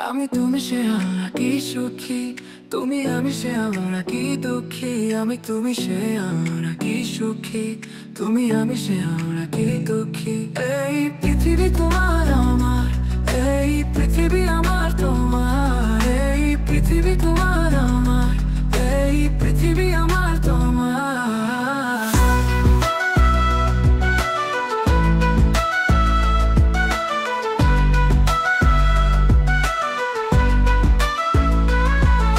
আমি তুমি সে আমরা কি সুখী, তুমি আমি সে আমরা কি দুঃখী। আমি তুমি সে আমরা কি সুখী, তুমি আমি সে আমরা কি দুঃখী। এই পৃথিবী তোমার আমার, এই পৃথিবী আমার তোমার, এই পৃথিবী তোমার আমার, এই পৃথিবী আমার তোমার।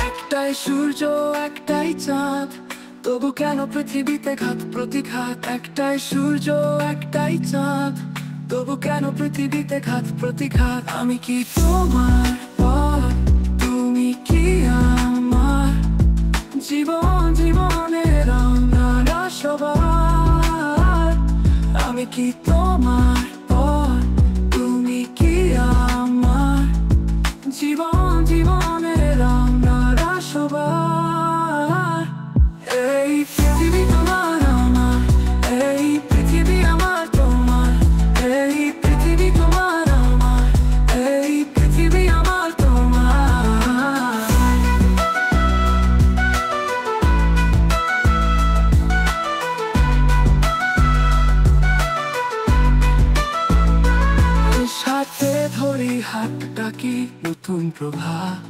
একটাই সূর্য একটাই চাঁদ, তবু কেন পৃথিবীতে ঘাত প্রতিঘাত। একটাই সূর্য একটাই চাঁদ, তবু কেন পৃথিবীতে ঘাত প্রতিঘাত। আমি কি তোমার পর, তুমি কি আমার, জীবন জীবনের আমরা সবার। আমি কি তোমার পর, তুমি কি আমার, জীবন জীবনের আমরা সবার। এই পৃথিবী তোমার আমার, এই পৃথিবী আমার তোমার, এই পৃথিবী তোমার আমার, এই পৃথিবী আমার তোমার। সাথে ধরি হাতটা কি নতুন প্রভাত,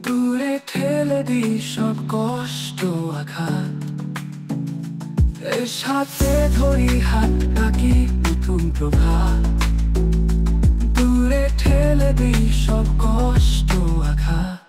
দূরে ঠেলে দিই সব কষ্ট আঘাত। এর সাথে ধরি হাতটা কি নতুন প্রভাত, দূরে ঠেলে দিই সব কষ্ট আঘাত।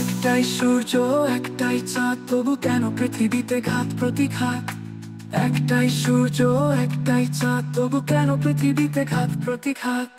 একটাই সূর্য একটাই চাঁদ, তবু কেন পৃথিবীতে ঘাত প্রতিঘাত। একটাই সূর্য একটাই চাঁদ, তবু কেন পৃথিবীতে ঘাত প্রতিঘাত।